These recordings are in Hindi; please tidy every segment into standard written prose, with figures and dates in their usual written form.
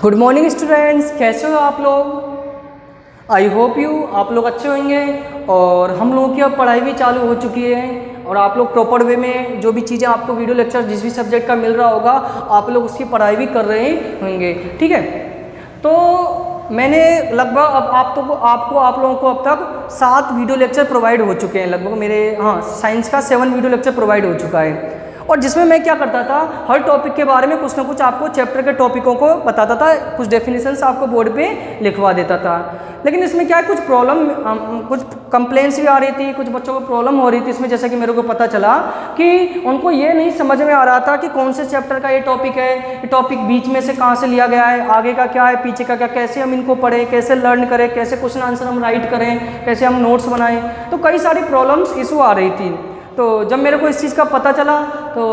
गुड मॉर्निंग स्टूडेंट्स, कैसे हो आप लोग। आई होप यू आप लोग अच्छे होंगे। और हम लोगों की अब पढ़ाई भी चालू हो चुकी है और आप लोग प्रॉपर वे में जो भी चीज़ें आपको वीडियो लेक्चर जिस भी सब्जेक्ट का मिल रहा होगा आप लोग उसकी पढ़ाई भी कर रहे होंगे। ठीक है, तो मैंने लगभग अब आप लोगों को अब तक 7 वीडियो लेक्चर प्रोवाइड हो चुके हैं। लगभग मेरे साइंस का 7 वीडियो लेक्चर प्रोवाइड हो चुका है। और जिसमें मैं क्या करता था, हर टॉपिक के बारे में कुछ ना कुछ आपको चैप्टर के टॉपिकों को बताता था, कुछ डेफिनेशंस आपको बोर्ड पे लिखवा देता था। लेकिन इसमें क्या है, कुछ प्रॉब्लम, कुछ कंप्लेंट्स भी आ रही थी, कुछ बच्चों को प्रॉब्लम हो रही थी इसमें। जैसे कि मेरे को पता चला कि उनको ये नहीं समझ में आ रहा था कि कौन से चैप्टर का ये टॉपिक है, ये टॉपिक बीच में से कहाँ से लिया गया है, आगे का क्या है, पीछे का क्या, कैसे हम इनको पढ़ें, कैसे लर्न करें, कैसे क्वेश्चन आंसर हम राइट करें, कैसे हम नोट्स बनाएं। तो कई सारी प्रॉब्लम्स इशू आ रही थी। तो जब मेरे को इस चीज़ का पता चला तो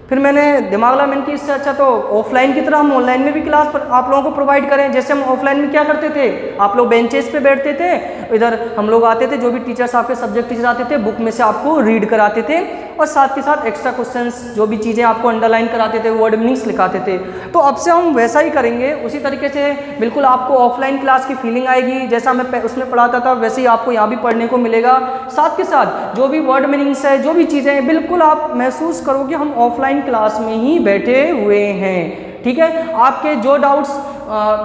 फिर मैंने दिमाग लगा, मैंने कि इससे अच्छा तो ऑफलाइन की तरह हम ऑनलाइन में भी क्लास पर आप लोगों को प्रोवाइड करें। जैसे हम ऑफलाइन में क्या करते थे, आप लोग बेंचेस पे बैठते थे, इधर हम लोग आते थे, जो भी टीचर्स आपके सब्जेक्ट टीचर आते थे बुक में से आपको रीड कराते थे और साथ के साथ एक्स्ट्रा क्वेश्चंस जो भी चीज़ें आपको अंडरलाइन कराते थे, वर्ड मीनिंग्स लिखाते थे। तो अब से हम वैसा ही करेंगे, उसी तरीके से बिल्कुल आपको ऑफलाइन क्लास की फीलिंग आएगी। जैसा मैं उसमें पढ़ाता था वैसे ही आपको यहाँ भी पढ़ने को मिलेगा। साथ के साथ जो भी वर्ड मीनिंग्स है, जो भी चीज़ें हैं, बिल्कुल आप महसूस करोगे हम ऑफलाइन क्लास में ही बैठे हुए हैं। ठीक है, आपके जो डाउट्स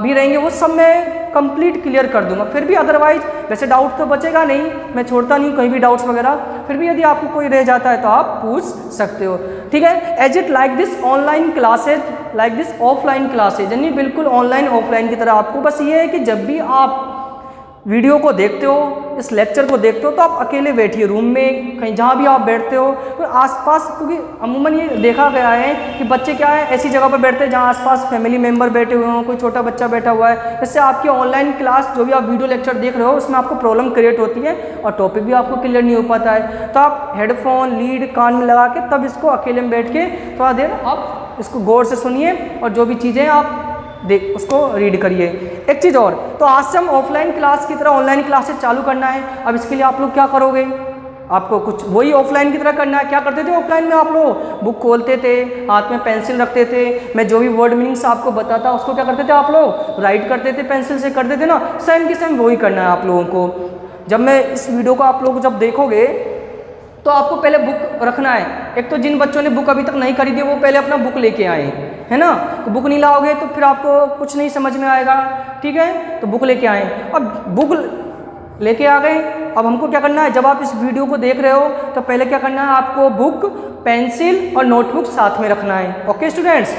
भी रहेंगे वो सब मैं कंप्लीट क्लियर कर दूंगा। फिर भी अदरवाइज वैसे डाउट तो बचेगा नहीं, मैं छोड़ता नहीं कहीं भी डाउट्स वगैरह। फिर भी यदि आपको कोई रह जाता है तो आप पूछ सकते हो। ठीक है, as it like this online classes like this offline classes, यानी बिल्कुल ऑनलाइन ऑफलाइन की तरह। आपको बस ये है कि जब भी आप वीडियो को देखते हो, इस लेक्चर को देखते हो, तो आप अकेले बैठिए रूम में, कहीं जहाँ भी आप बैठते हो तो आसपास, क्योंकि अमूमन ये देखा गया है कि बच्चे क्या है ऐसी जगह पर बैठते हैं जहाँ आसपास फैमिली मेम्बर बैठे हुए हों, कोई छोटा बच्चा बैठा हुआ है। इससे आपकी ऑनलाइन क्लास जो भी आप वीडियो लेक्चर देख रहे हो उसमें आपको प्रॉब्लम क्रिएट होती है और टॉपिक भी आपको क्लियर नहीं हो पाता है। तो आप हेडफोन लीड कान में लगा के तब इसको अकेले में बैठ के थोड़ा देर आप इसको गौर से सुनिए और जो भी चीज़ें आप उसको रीड करिए। एक चीज़ और, तो आज से हम ऑफलाइन क्लास की तरह ऑनलाइन क्लासेस चालू करना है। अब इसके लिए आप लोग क्या करोगे, आपको कुछ वही ऑफलाइन की तरह करना है। क्या करते थे ऑफलाइन में, आप लोग बुक खोलते थे, हाथ में पेंसिल रखते थे, मैं जो भी वर्ड मीनिंग्स आपको बताता उसको क्या करते थे आप लोग, राइट करते थे, पेंसिल से करते थे ना। सेम की सेम वही करना है आप लोगों को। जब मैं इस वीडियो को आप लोग जब देखोगे तो आपको पहले बुक रखना है। एक तो जिन बच्चों ने बुक अभी तक नहीं खरीदी वो पहले अपना बुक लेके आए, है ना। तो बुक नहीं लाओगे तो फिर आपको कुछ नहीं समझ में आएगा। ठीक है, तो बुक लेके आए। अब बुक लेके आ गए, अब हमको क्या करना है, जब आप इस वीडियो को देख रहे हो तो पहले क्या करना है, आपको बुक, पेंसिल और नोटबुक साथ में रखना है। ओके स्टूडेंट्स,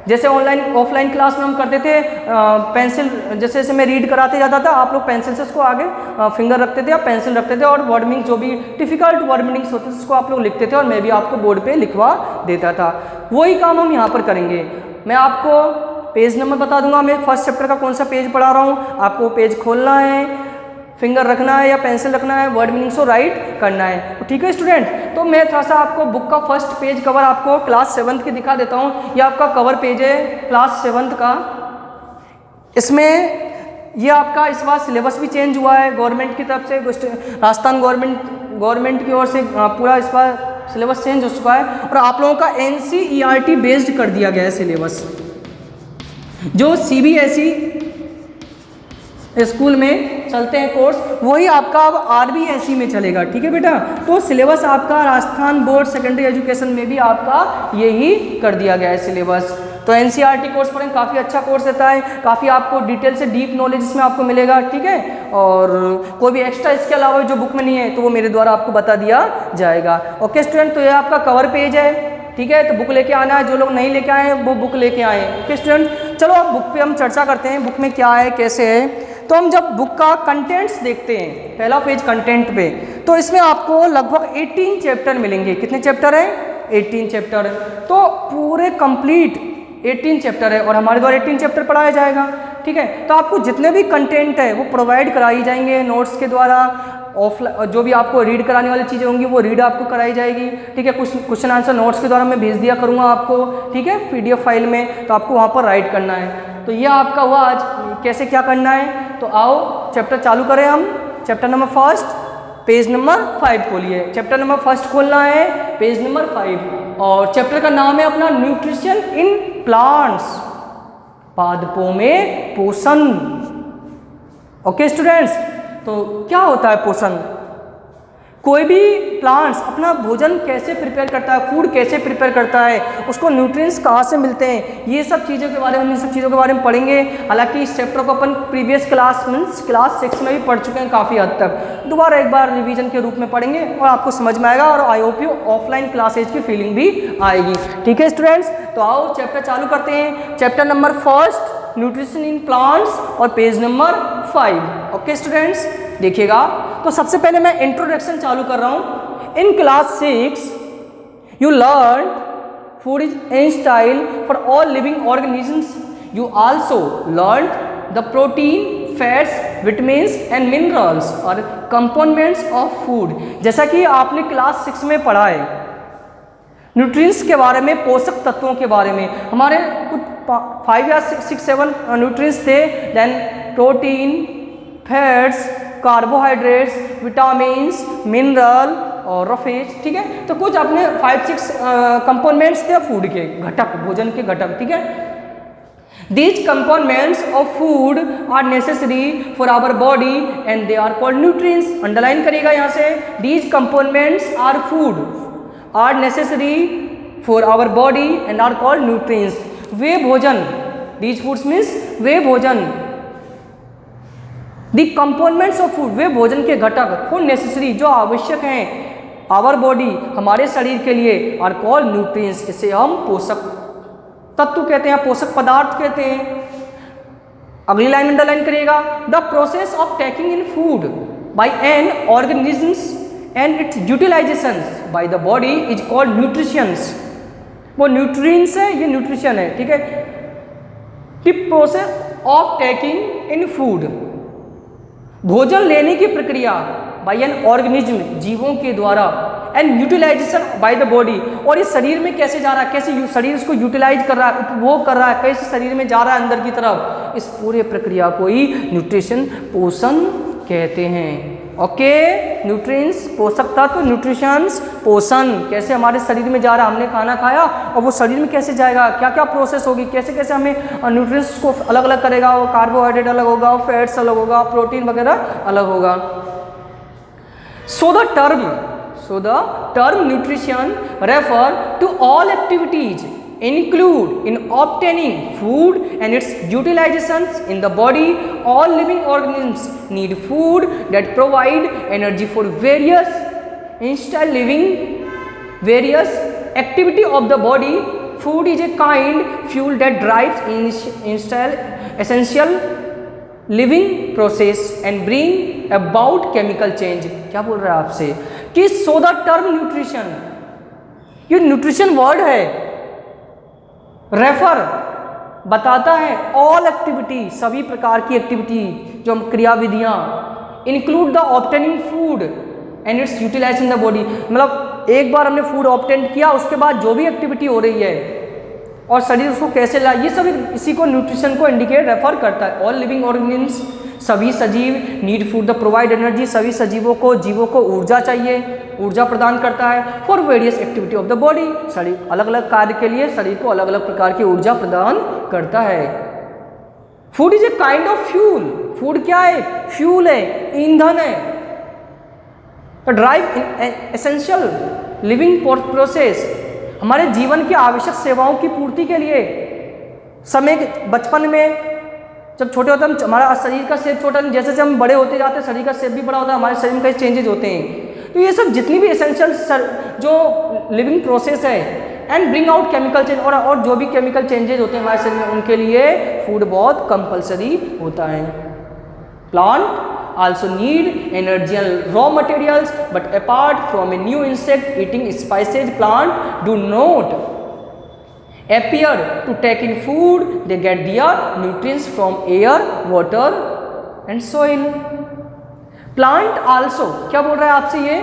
जैसे ऑफलाइन क्लास में हम करते थे, पेंसिल जैसे जैसे मैं रीड कराते जाता था आप लोग पेंसिल से उसको आगे फिंगर रखते थे या पेंसिल रखते थे और वर्ड मीनिंग जो भी डिफिकल्ट वर्ड मीनिंग्स होते थे उसको आप लोग लिखते थे और मैं भी आपको बोर्ड पे लिखवा देता था। वही काम हम यहाँ पर करेंगे। मैं आपको पेज नंबर बता दूंगा, मैं फर्स्ट चैप्टर का कौन सा पेज पढ़ा रहा हूँ, आपको पेज खोलना है, फिंगर रखना है या पेंसिल रखना है, वर्ड मीनिंग्स को राइट करना है। ठीक है स्टूडेंट, तो मैं थोड़ा सा आपको बुक का फर्स्ट पेज कवर आपको क्लास 7th की दिखा देता हूँ। ये आपका कवर पेज है क्लास 7th का। इसमें ये आपका इस बार सिलेबस भी चेंज हुआ है गवर्नमेंट की तरफ से, राजस्थान गवर्नमेंट की ओर से पूरा इस बार सिलेबस चेंज हो चुका है और आप लोगों का NCERT बेस्ड कर दिया गया है सिलेबस। जो CBSE स्कूल में चलते हैं कोर्स वही आपका अब RBSE में चलेगा। ठीक है बेटा, तो सिलेबस आपका राजस्थान बोर्ड सेकेंडरी एजुकेशन में भी आपका यही कर दिया गया है सिलेबस। तो NCERT कोर्स पढ़ें, काफ़ी अच्छा कोर्स रहता है, काफ़ी आपको डिटेल से डीप नॉलेज इसमें आपको मिलेगा। ठीक है, और कोई भी एक्स्ट्रा इसके अलावा जो बुक में नहीं है तो वो मेरे द्वारा आपको बता दिया जाएगा। ओके स्टूडेंट, तो ये आपका कवर पेज है। ठीक है, तो बुक लेके आना है, जो लोग नहीं लेके आए वो बुक लेके आए। ओके स्टूडेंट, चलो अब बुक पे हम चर्चा करते हैं, बुक में क्या है कैसे है। तो हम जब बुक का कंटेंट्स देखते हैं, पहला पेज कंटेंट पे, तो इसमें आपको लगभग 18 चैप्टर मिलेंगे। कितने चैप्टर हैं, 18 चैप्टर। तो पूरे कंप्लीट 18 चैप्टर है और हमारे द्वारा 18 चैप्टर पढ़ाया जाएगा। ठीक है, तो आपको जितने भी कंटेंट है वो प्रोवाइड कराई जाएंगे नोट्स के द्वारा। ऑफलाइन जो भी आपको रीड कराने वाली चीज़ें होंगी वो रीड आपको कराई जाएगी। ठीक है, कुछ क्वेश्चन आंसर नोट्स के द्वारा मैं भेज दिया करूँगा आपको। ठीक है, PDF फाइल में, तो आपको वहाँ पर राइट करना है। तो ये आपका हुआ आज कैसे क्या करना है। तो आओ चैप्टर चालू करें हम। Chapter number first, page number 5 खोलिए। चैप्टर नंबर फर्स्ट खोलना है, पेज नंबर 5, और चैप्टर का नाम है अपना न्यूट्रिशन इन प्लांट्स। पादपों में पोषण। ओके स्टूडेंट्स, तो क्या होता है पोषण? कोई भी प्लांट्स अपना भोजन कैसे प्रिपेयर करता है, फूड कैसे प्रिपेयर करता है, उसको न्यूट्रिएंट्स कहाँ से मिलते हैं, ये सब चीज़ों के बारे में, इन सब चीज़ों के बारे में पढ़ेंगे। हालांकि इस चैप्टर को अपन प्रीवियस क्लास मीन्स क्लास 6 में भी पढ़ चुके हैं काफ़ी हद तक, दोबारा एक बार रिवीजन के रूप में पढ़ेंगे और आपको समझ में आएगा और I hope you offline classes की फीलिंग भी आएगी। ठीक है स्टूडेंट्स, तो आओ चैप्टर चालू करते हैं। Chapter number 1 nutrition in plants और पेज नंबर 5। ओके स्टूडेंट्स, देखिएगा। तो सबसे पहले मैं इंट्रोडक्शन चालू कर रहा हूँ। In class 6 you learn food is in style for all living organisms. You also learn the protein, fats, vitamins and minerals और कंपोनेंट्स ऑफ फूड। जैसा कि आपने क्लास 6 में पढ़ा है न्यूट्रिएंट्स के बारे में, पोषक तत्वों के बारे में। हमारे कुछ 5 या 6-7 न्यूट्रिएंट्स थे। Then protein, fats, carbohydrates, vitamins, mineral और रफेज। ठीक है, तो कुछ अपने 5-6 कंपोनेंट्स थे फूड के, घटक, भोजन के घटक। ठीक है, these components of food are necessary for our body and they are called nutrients। Underline करिएगा यहाँ से, these components are food are necessary for our body and are called nutrients। वे भोजन, these foods means वे भोजन, the components of food वे भोजन के घटक, for necessary जो आवश्यक हैं, our body हमारे शरीर के लिए, are called nutrients। इसे हम पोषक तत्व कहते हैं, पोषक पदार्थ कहते हैं। अगली लाइन अंडरलाइन करिएगा, the process of taking in food by an organisms and its utilisation by the body is called nutritions. वो न्यूट्रिएंट्स है, ये न्यूट्रिशन है। ठीक है, the process of taking in food, भोजन लेने की प्रक्रिया, बाय एन ऑर्गेनिज्म, जीवों के द्वारा, and utilisation by the body, और इस शरीर में कैसे जा रहा है, कैसे शरीर इसको यूटिलाइज कर रहा है, उपभोग कर रहा है, कैसे शरीर में जा रहा है अंदर की तरफ, इस पूरे प्रक्रिया को ही न्यूट्रिशन, पोषण कहते हैं। ओके, न्यूट्रिएंट्स पोषक तत्व, न्यूट्रिशंस पोषण, कैसे हमारे शरीर में जा रहा है, हमने खाना खाया और वो शरीर में कैसे जाएगा, क्या क्या प्रोसेस होगी, कैसे कैसे हमें न्यूट्रिएंट्स को अलग अलग करेगा, वो कार्बोहाइड्रेट अलग होगा, फैट्स अलग होगा, प्रोटीन वगैरह अलग होगा। So the term nutrition refer to all activities include in obtaining food and its utilizations in the body. All living organisms need food that provide energy for various install living various activity of the body. Food is a kind fuel that drives install essential living process and bring about chemical change। क्या बोल रहा है आपसे कि so the term nutrition, ये न्यूट्रिशन वर्ड है, रेफर बताता है ऑल एक्टिविटी, सभी प्रकार की एक्टिविटी, जो क्रियाविधियाँ, include the obtaining food and its utilization in the body. मतलब एक बार हमने फूड ऑब्टेन किया, उसके बाद जो भी एक्टिविटी हो रही है और शरीर उसको कैसे लाए, ये सभी इसी को न्यूट्रिशन को इंडिकेट रेफर करता है। ऑल लिविंग ऑर्गेनिजम्स, सभी सजीव, need food the provide energy, सभी सजीवों को ऊर्जा चाहिए, ऊर्जा प्रदान करता है। For various activity of the body, शरीर अलग अलग कार्य के लिए शरीर को अलग अलग प्रकार की ऊर्जा प्रदान करता है। Food is a kind of fuel, food क्या है, फ्यूल है, ईंधन है, ड्राइव एसेंशियल लिविंग प्रोसेस, हमारे जीवन की आवश्यक सेवाओं की पूर्ति के लिए। समय बचपन में जब छोटे होते हैं हमारा शरीर का शेप छोटा, जैसे जैसे हम बड़े होते जाते हैं शरीर का शेप भी बड़ा होता है, हमारे शरीर में कई चेंजेज होते हैं। तो ये सब जितनी भी एसेंशियल जो लिविंग प्रोसेस है and bring out chemical change, और जो भी केमिकल चेंजेज होते हैं हमारे शरीर में, उनके लिए फूड बहुत कंपलसरी होता है। Plant also need energy and raw materials, but apart from a new insect eating spices, plant do not appear to take in food. They get their nutrients from air, water and soil. Plant also, क्या बोल रहा है आपसे ये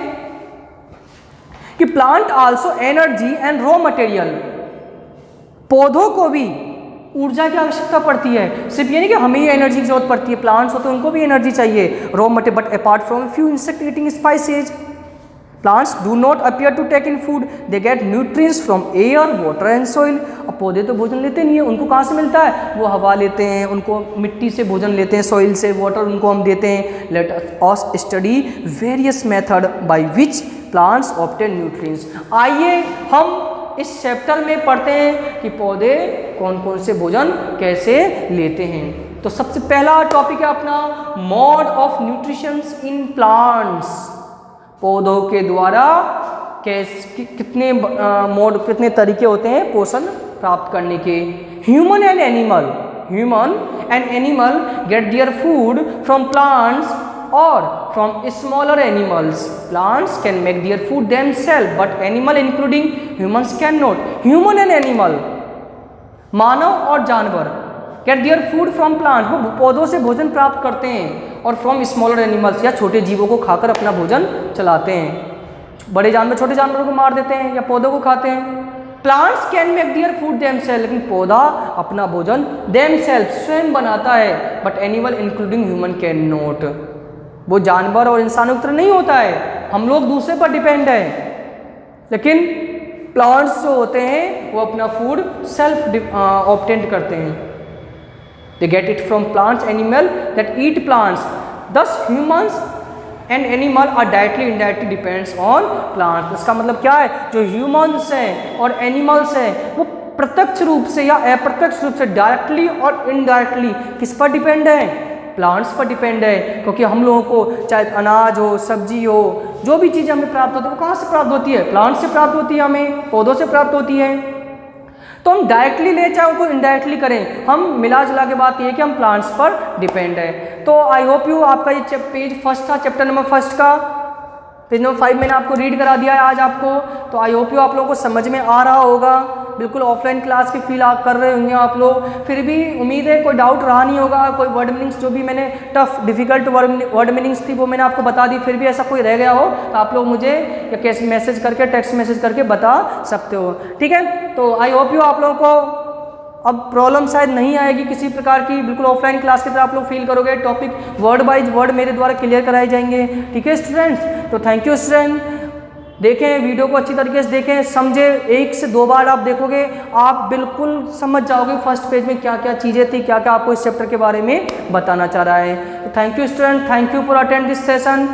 कि plant also energy and raw material, पौधों को भी ऊर्जा की आवश्यकता पड़ती है। सिर्फ ये नहीं कि हमें ही एनर्जी की जरूरत पड़ती है, प्लांट्स होते हैं उनको भी एनर्जी चाहिए, raw material. But apart from few insect eating species, plants do not appear to take in food, they get nutrients from air, water and soil. अब पौधे तो भोजन लेते नहीं है, उनको कहाँ से मिलता है? वो हवा लेते हैं, उनको मिट्टी से भोजन लेते हैं, सॉइल से, वाटर उनको हम देते हैं। Let us study various method by which plants obtain nutrients. आइए हम इस चैप्टर में पढ़ते हैं कि पौधे कौन कौन से भोजन कैसे लेते हैं। तो सबसे पहला टॉपिक है अपना mode of nutritions in plants. पौधों के द्वारा कितने मोड, कितने तरीके होते हैं पोषण प्राप्त करने के। Human and animal get their food from plants और from smaller animals. Plants can make their food themself but animal including humans can not. Human and animal, मानव और जानवर, get their food from plant, वो पौधों से भोजन प्राप्त करते हैं, और फ्रॉम स्मॉलर एनिमल्स, या छोटे जीवों को खाकर अपना भोजन चलाते हैं। बड़े जानवर छोटे जानवरों को मार देते हैं या पौधों को खाते हैं। Plants can make their food themselves, लेकिन पौधा अपना भोजन देमसेल्फ स्वयं बनाता है, but animal including human can not. वो जानवर और इंसानों की तरह नहीं होता है, हम लोग दूसरे पर डिपेंड है, लेकिन प्लांट्स जो होते हैं वो अपना फूड सेल्फ ऑब्टेन करते हैं। They get it from plants, animal that eat plants. Thus humans and animal are directly indirectly depends on plants. इसका मतलब क्या है? जो humans हैं और animals हैं वो प्रत्यक्ष रूप से या अप्रत्यक्ष रूप से डायरेक्टली और इनडायरेक्टली किस पर डिपेंड है? प्लांट्स पर डिपेंड है, क्योंकि हम लोगों को चाहे अनाज हो, सब्जी हो, जो भी चीज़ें हमें प्राप्त होती है वो कहाँ से प्राप्त होती है? प्लांट से प्राप्त होती है, हमें पौधों से प्राप्त होती है। तो हम डायरेक्टली ले चाहे उनको इनडायरेक्टली करें, हम मिला जुला के बात ये है कि हम प्लांट्स पर डिपेंड है। तो आई होप यू आपका ये पेज फर्स्ट था, चैप्टर नंबर फर्स्ट का पेज नंबर 5 मैंने आपको रीड करा दिया है आज आपको। तो आई होप यू आप लोगों को समझ में आ रहा होगा। बिल्कुल ऑफलाइन क्लास की फील आप कर रहे होंगे आप लोग, फिर भी उम्मीद है कोई डाउट रहा नहीं होगा। कोई वर्ड मीनिंग्स जो भी मैंने टफ डिफिकल्ट वर्ड मीनिंग्स थी वो मैंने आपको बता दी, फिर भी ऐसा कोई रह गया हो तो आप लोग मुझे या कैसे मैसेज करके, टेक्स्ट मैसेज करके बता सकते हो, ठीक है। तो आई होप यू आप लोगों को अब प्रॉब्लम शायद नहीं आएगी किसी प्रकार की, बिल्कुल ऑफलाइन क्लास की तरह आप लोग फील करोगे। टॉपिक वर्ड बाइज वर्ड मेरे द्वारा क्लियर कराए जाएंगे, ठीक है स्टूडेंट्स। तो थैंक यू स्टूडेंट, देखें वीडियो को अच्छी तरीके से देखें, समझे, 1 से 2 बार आप देखोगे आप बिल्कुल समझ जाओगे फर्स्ट पेज में क्या क्या चीज़ें थी, क्या क्या आपको इस चैप्टर के बारे में बताना चाह रहा है। तो thank you student, thank you for attend this session.